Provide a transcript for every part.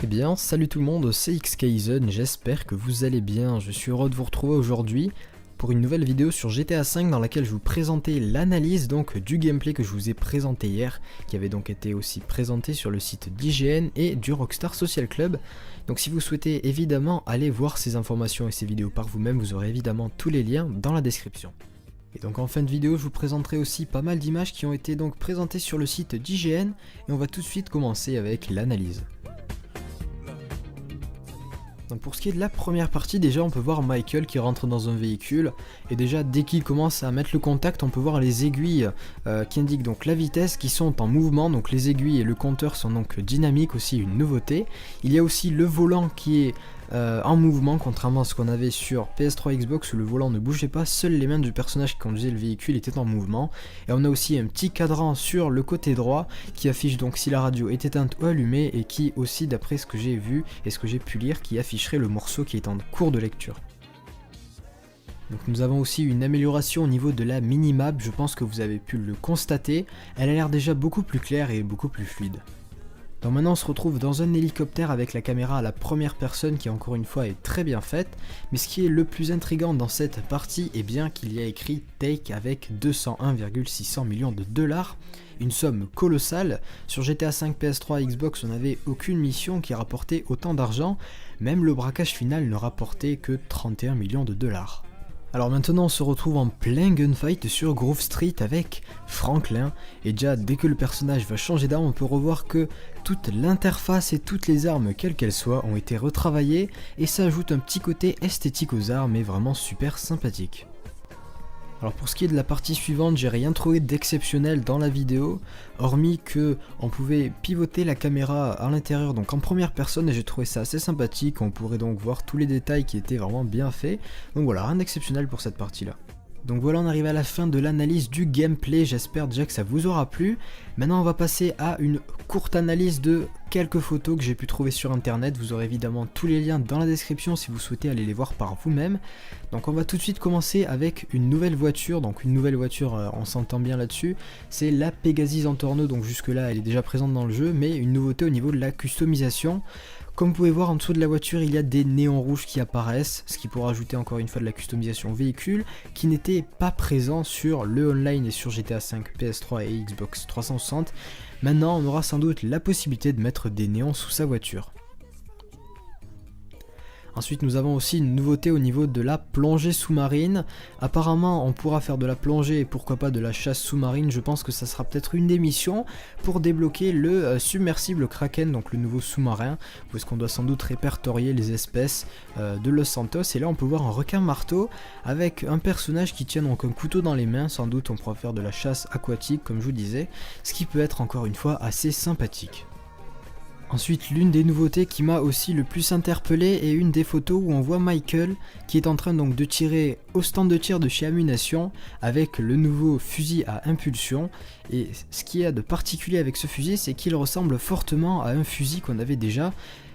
Eh bien, salut tout le monde, c'est XKaisen, j'espère que vous allez bien. Je suis heureux de vous retrouver aujourd'hui pour une nouvelle vidéo sur GTA V dans laquelle je vous présentais l'analyse donc du gameplay que je vous ai présenté hier, qui avait donc été aussi présenté sur le site d'IGN et du Rockstar Social Club. Donc si vous souhaitez évidemment aller voir ces informations et ces vidéos par vous-même, vous aurez évidemment tous les liens dans la description. Et donc en fin de vidéo, je vous présenterai aussi pas mal d'images qui ont été donc présentées sur le site d'IGN et on va tout de suite commencer avec l'analyse. Donc pour ce qui est de la première partie, déjà on peut voir Michael qui rentre dans un véhicule et déjà dès qu'il commence à mettre le contact, on peut voir les aiguilles qui indiquent donc la vitesse qui sont en mouvement. Donc les aiguilles et le compteur sont donc dynamiques, aussi une nouveauté. Il y a aussi le volant qui est en mouvement, contrairement à ce qu'on avait sur PS3 Xbox où le volant ne bougeait pas, seules les mains du personnage qui conduisait le véhicule étaient en mouvement. Et on a aussi un petit cadran sur le côté droit qui affiche donc si la radio est éteinte ou allumée et qui aussi, d'après ce que j'ai vu et ce que j'ai pu lire, qui afficherait le morceau qui est en cours de lecture. Donc nous avons aussi une amélioration au niveau de la minimap, je pense que vous avez pu le constater, elle a l'air déjà beaucoup plus claire et beaucoup plus fluide. Donc maintenant on se retrouve dans un hélicoptère avec la caméra à la première personne qui encore une fois est très bien faite, mais ce qui est le plus intriguant dans cette partie est bien qu'il y a écrit Take avec 201,600 millions de dollars, une somme colossale. Sur GTA V, PS3, Xbox on n'avait aucune mission qui rapportait autant d'argent, même le braquage final ne rapportait que 31 millions de dollars. Alors maintenant on se retrouve en plein gunfight sur Grove Street avec Franklin, et déjà dès que le personnage va changer d'arme on peut revoir que toute l'interface et toutes les armes quelles qu'elles soient ont été retravaillées et ça ajoute un petit côté esthétique aux armes et vraiment super sympathique. Alors pour ce qui est de la partie suivante, j'ai rien trouvé d'exceptionnel dans la vidéo, hormis que on pouvait pivoter la caméra à l'intérieur donc en première personne et j'ai trouvé ça assez sympathique, on pourrait donc voir tous les détails qui étaient vraiment bien faits, donc voilà, rien d'exceptionnel pour cette partie là. Donc voilà, on arrive à la fin de l'analyse du gameplay, j'espère déjà que ça vous aura plu. Maintenant on va passer à une courte analyse de quelques photos que j'ai pu trouver sur internet, vous aurez évidemment tous les liens dans la description si vous souhaitez aller les voir par vous-même. Donc on va tout de suite commencer avec une nouvelle voiture, donc une nouvelle voiture, on s'entend bien là-dessus, c'est la Pegasus Antorno, donc jusque là elle est déjà présente dans le jeu, mais une nouveauté au niveau de la customisation. Comme vous pouvez voir en dessous de la voiture il y a des néons rouges qui apparaissent, ce qui pourra ajouter encore une fois de la customisation véhicule qui n'était pas présent sur le online et sur GTA V, PS3 et Xbox 360. Maintenant on aura sans doute la possibilité de mettre des néons sous sa voiture. Ensuite nous avons aussi une nouveauté au niveau de la plongée sous-marine. Apparemment on pourra faire de la plongée et pourquoi pas de la chasse sous-marine, je pense que ça sera peut-être une des missions pour débloquer le submersible Kraken, donc le nouveau sous-marin, où est-ce qu'on doit sans doute répertorier les espèces de Los Santos. Et là on peut voir un requin marteau avec un personnage qui tient donc un couteau dans les mains, sans doute on pourra faire de la chasse aquatique comme je vous disais, ce qui peut être encore une fois assez sympathique. Ensuite, l'une des nouveautés qui m'a aussi le plus interpellé est une des photos où on voit Michael qui est en train donc de tirer au stand de tir de chez Ammunition avec le nouveau fusil à impulsion. Et ce qui est de particulier avec ce fusil, c'est qu'il ressemble fortement à un fusil qu'on avait déjà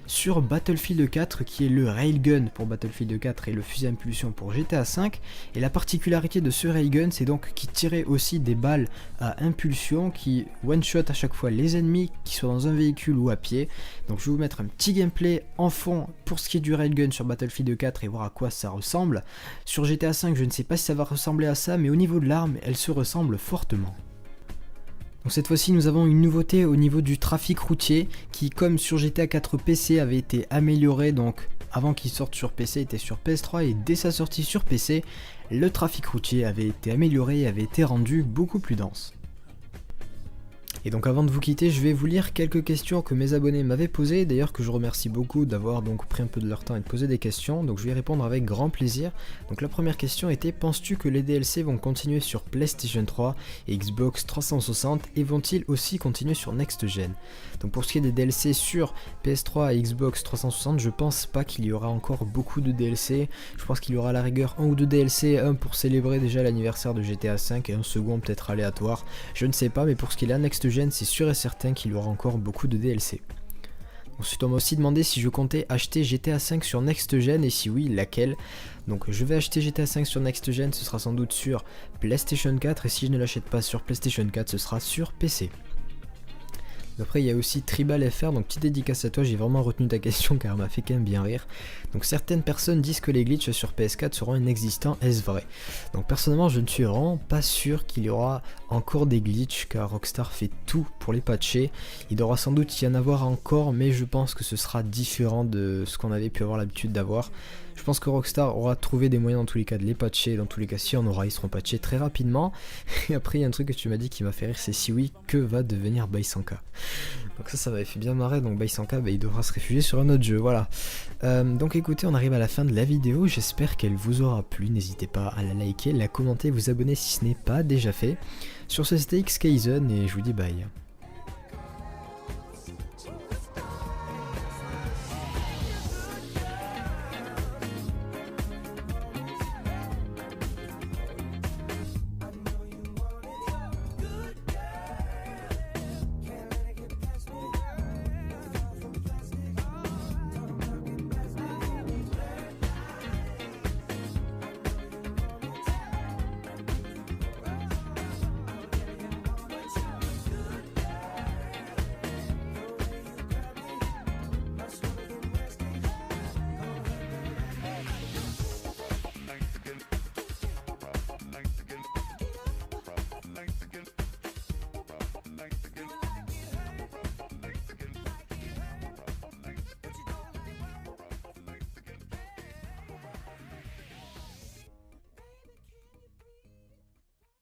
sur Battlefield 4 qui est le Railgun pour Battlefield 4 et le fusil à impulsion pour GTA V. Et la particularité de ce Railgun c'est donc qu'il tirait aussi des balles à impulsion qui one-shot à chaque fois les ennemis qui soient dans un véhicule ou à pied. Donc je vais vous mettre un petit gameplay en fond pour ce qui est du Railgun sur Battlefield 4 et voir à quoi ça ressemble. Sur GTA V je ne sais pas si ça va ressembler à ça, mais au niveau de l'arme elle se ressemble fortement. Donc cette fois-ci nous avons une nouveauté au niveau du trafic routier qui, comme sur GTA 4 PC, avait été amélioré, donc avant qu'il sorte sur PC était sur PS3 et dès sa sortie sur PC le trafic routier avait été amélioré et avait été rendu beaucoup plus dense. Et donc avant de vous quitter, je vais vous lire quelques questions que mes abonnés m'avaient posées, d'ailleurs que je remercie beaucoup d'avoir donc pris un peu de leur temps et de poser des questions, donc je vais y répondre avec grand plaisir. Donc la première question était: penses-tu que les DLC vont continuer sur PlayStation 3 et Xbox 360 et vont-ils aussi continuer sur Next Gen? Donc pour ce qui est des DLC sur PS3 et Xbox 360, je pense pas qu'il y aura encore beaucoup de DLC, je pense qu'il y aura à la rigueur un ou deux DLC, un pour célébrer déjà l'anniversaire de GTA V et un second peut-être aléatoire, je ne sais pas, mais pour ce qui est de la Next Gen, c'est sûr et certain qu'il y aura encore beaucoup de DLC. Ensuite on m'a aussi demandé si je comptais acheter GTA V sur Next Gen et si oui, laquelle. Donc je vais acheter GTA V sur Next Gen, ce sera sans doute sur PlayStation 4 et si je ne l'achète pas sur PlayStation 4, ce sera sur PC. Après il y a aussi Tribal FR, donc petite dédicace à toi, j'ai vraiment retenu ta question car elle m'a fait quand même bien rire. Donc certaines personnes disent que les glitches sur PS4 seront inexistants, est-ce vrai? Donc personnellement je ne suis vraiment pas sûr qu'il y aura encore des glitches car Rockstar fait tout pour les patcher. Il devra sans doute y en avoir encore, mais je pense que ce sera différent de ce qu'on avait pu avoir l'habitude d'avoir. Je pense que Rockstar aura trouvé des moyens dans tous les cas de les patcher, dans tous les cas si on aura, ils seront patchés très rapidement. Et après il y a un truc que tu m'as dit qui m'a fait rire, c'est si oui, que va devenir Baisanka? Donc ça m'avait fait bien marrer, donc Baisanka il devra se réfugier sur un autre jeu, voilà. Donc écoutez, on arrive à la fin de la vidéo, j'espère qu'elle vous aura plu, n'hésitez pas à la liker, la commenter, vous abonner si ce n'est pas déjà fait. Sur ce c'était XKaisen et je vous dis bye.